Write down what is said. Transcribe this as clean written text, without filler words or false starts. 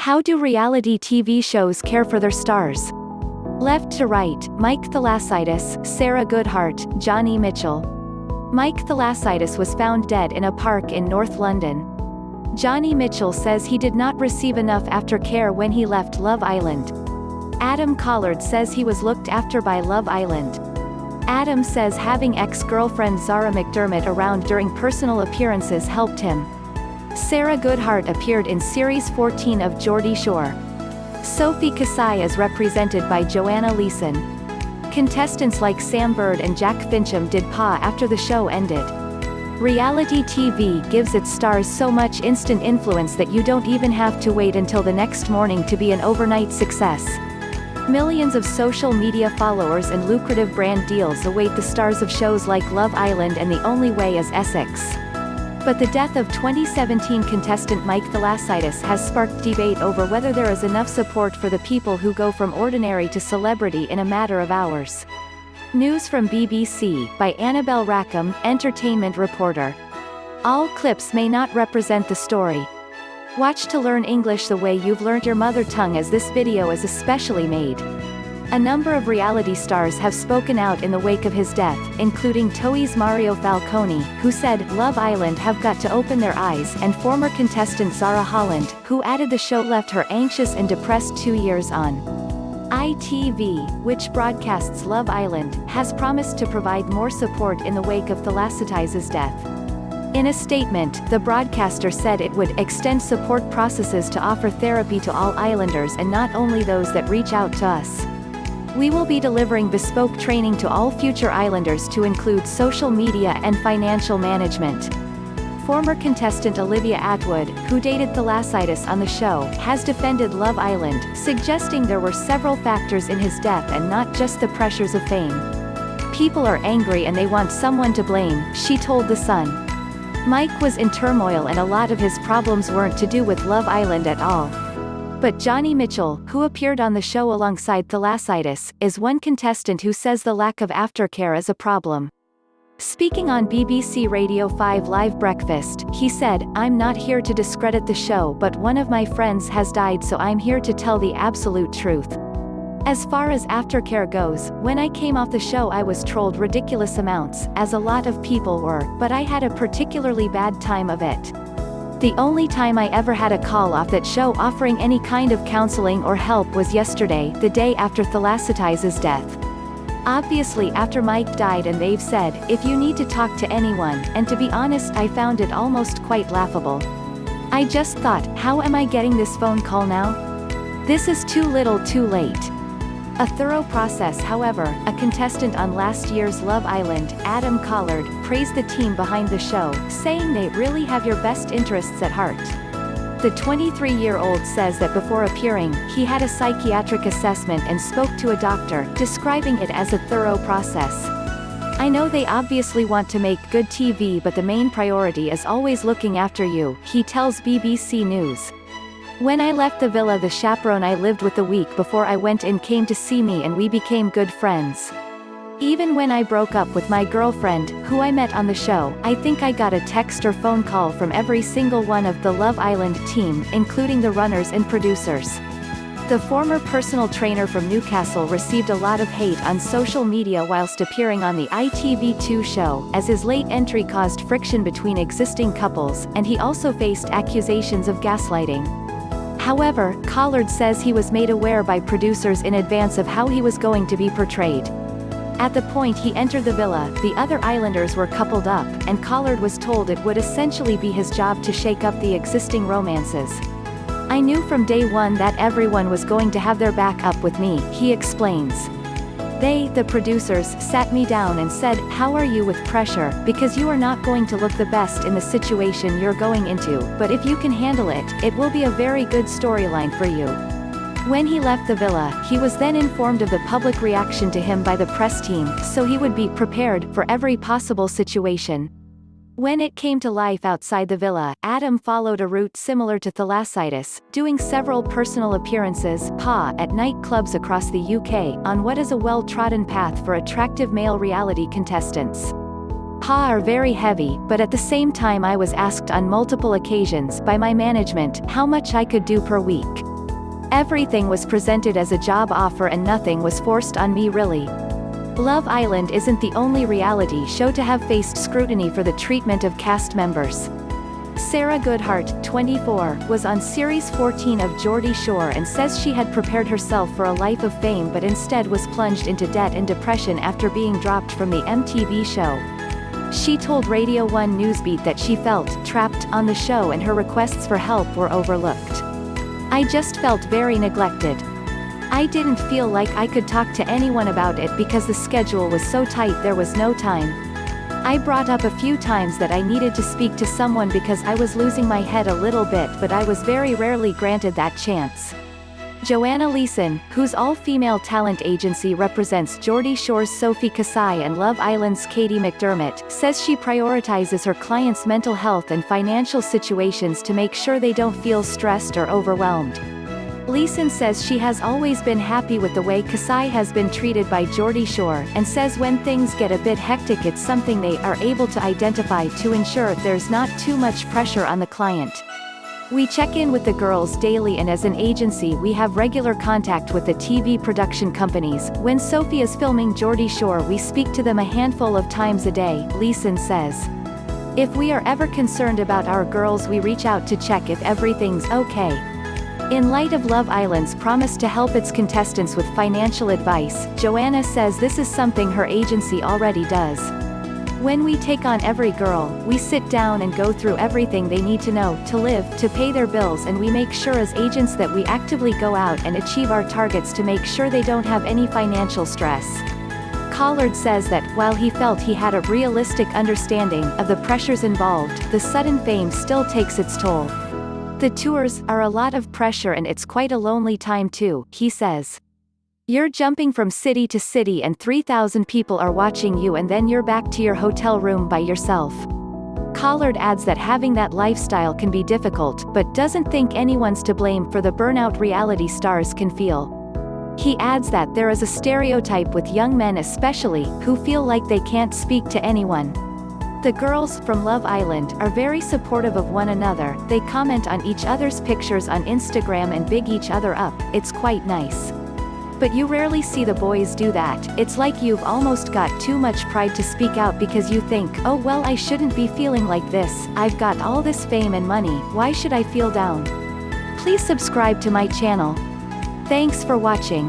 How do reality TV shows care for their stars? Left to right, Mike Thalassitis, Sarah Goodhart, Jonny Mitchell. Mike Thalassitis was found dead in a park in North London. Jonny Mitchell says he did not receive enough aftercare when he left Love Island. Adam Collard says he was looked after by Love Island. Adam says having ex-girlfriend Zara McDermott around during personal appearances helped him. Sarah Goodhart appeared in Series 14 of Geordie Shore. Sophie Kasaei is represented by Joanna Leeson. Contestants like Sam Bird and Jack Fincham did PA after the show ended. Reality TV gives its stars so much instant influence that you don't even have to wait until the next morning to be an overnight success. Millions of social media followers and lucrative brand deals await the stars of shows like Love Island and The Only Way is Essex. But the death of 2017 contestant Mike Thalassitis has sparked debate over whether there is enough support for the people who go from ordinary to celebrity in a matter of hours. News from BBC, by Annabel Rackham, entertainment reporter. All clips may not represent the story. Watch to learn English the way you've learnt your mother tongue, as this video is especially made. A number of reality stars have spoken out in the wake of his death, including TOE's Mario Falcone, who said Love Island have got to open their eyes, and former contestant Zara Holland, who added the show left her anxious and depressed 2 years on. ITV, which broadcasts Love Island, has promised to provide more support in the wake of Thalassitis' death. In a statement, the broadcaster said it would extend support processes to offer therapy to all islanders and not only those that reach out to us. We will be delivering bespoke training to all future islanders to include social media and financial management. Former contestant Olivia Atwood, who dated Thalassitis on the show, has defended Love Island, suggesting there were several factors in his death and not just the pressures of fame. People are angry and they want someone to blame, she told The Sun. Mike was in turmoil and a lot of his problems weren't to do with Love Island at all. But Jonny Mitchell, who appeared on the show alongside Thalassitis, is one contestant who says the lack of aftercare is a problem. Speaking on BBC Radio 5 Live Breakfast, he said, "I'm not here to discredit the show, but one of my friends has died, so I'm here to tell the absolute truth. As far as aftercare goes, when I came off the show I was trolled ridiculous amounts, as a lot of people were, but I had a particularly bad time of it. The only time I ever had a call off that show offering any kind of counseling or help was yesterday, the day after Thalassitis' death. Obviously after Mike died, and they've said, if you need to talk to anyone, and to be honest I found it almost quite laughable. I just thought, how am I getting this phone call now? This is too little too late." A thorough process. However, a contestant on last year's Love Island, Adam Collard, praised the team behind the show, saying they really have your best interests at heart. The 23-year-old says that before appearing, he had a psychiatric assessment and spoke to a doctor, describing it as a thorough process. "I know they obviously want to make good TV, but the main priority is always looking after you," he tells BBC News. "When I left the villa, the chaperone I lived with the week before I went in came to see me and we became good friends. Even when I broke up with my girlfriend, who I met on the show, I think I got a text or phone call from every single one of the Love Island team, including the runners and producers." The former personal trainer from Newcastle received a lot of hate on social media whilst appearing on the ITV2 show, as his late entry caused friction between existing couples, and he also faced accusations of gaslighting. However, Collard says he was made aware by producers in advance of how he was going to be portrayed. At the point he entered the villa, the other islanders were coupled up, and Collard was told it would essentially be his job to shake up the existing romances. "I knew from day one that everyone was going to have their back up with me," he explains. "They, the producers, sat me down and said, how are you with pressure, because you are not going to look the best in the situation you're going into, but if you can handle it, it will be a very good storyline for you." When he left the villa, he was then informed of the public reaction to him by the press team, so he would be prepared for every possible situation. When it came to life outside the villa, Adam followed a route similar to Thalassitis, doing several personal appearances (PA) at nightclubs across the UK, on what is a well-trodden path for attractive male reality contestants. "PA are very heavy, but at the same time I was asked on multiple occasions by my management how much I could do per week. Everything was presented as a job offer and nothing was forced on me really. Love Island isn't the only reality show to have faced scrutiny for the treatment of cast members. Sarah Goodhart, 24, was on Series 14 of Geordie Shore and says she had prepared herself for a life of fame but instead was plunged into debt and depression after being dropped from the MTV show. She told Radio 1 Newsbeat that she felt trapped on the show and her requests for help were overlooked. I just felt very neglected. I didn't feel like I could talk to anyone about it because the schedule was so tight there was no time. I brought up a few times that I needed to speak to someone because I was losing my head a little bit but I was very rarely granted that chance. Joanna Leeson, whose all-female talent agency represents Geordie Shore's Sophie Kasaei and Love Island's Katie McDermott, says she prioritizes her clients' mental health and financial situations to make sure they don't feel stressed or overwhelmed. Leeson says she has always been happy with the way Kasaei has been treated by Geordie Shore, and says when things get a bit hectic it's something they are able to identify to ensure there's not too much pressure on the client. We check in with the girls daily and as an agency we have regular contact with the TV production companies. When Sophie is filming Geordie Shore we speak to them a handful of times a day, Leeson says. If we are ever concerned about our girls we reach out to check if everything's okay. In light of Love Island's promise to help its contestants with financial advice, Joanna says this is something her agency already does. When we take on every girl, we sit down and go through everything they need to know, to live, to pay their bills, and we make sure as agents that we actively go out and achieve our targets to make sure they don't have any financial stress. Collard says that, while he felt he had a realistic understanding of the pressures involved, the sudden fame still takes its toll. The tours are a lot of pressure and it's quite a lonely time too, he says. You're jumping from city to city and 3,000 people are watching you and then you're back to your hotel room by yourself. Collard adds that having that lifestyle can be difficult, but doesn't think anyone's to blame for the burnout reality stars can feel. He adds that there is a stereotype with young men especially, who feel like they can't speak to anyone. The girls from Love Island are very supportive of one another, they comment on each other's pictures on Instagram and big each other up, it's quite nice. But you rarely see the boys do that, it's like you've almost got too much pride to speak out because you think, oh well I shouldn't be feeling like this, I've got all this fame and money, why should I feel down? Please subscribe to my channel. Thanks for watching.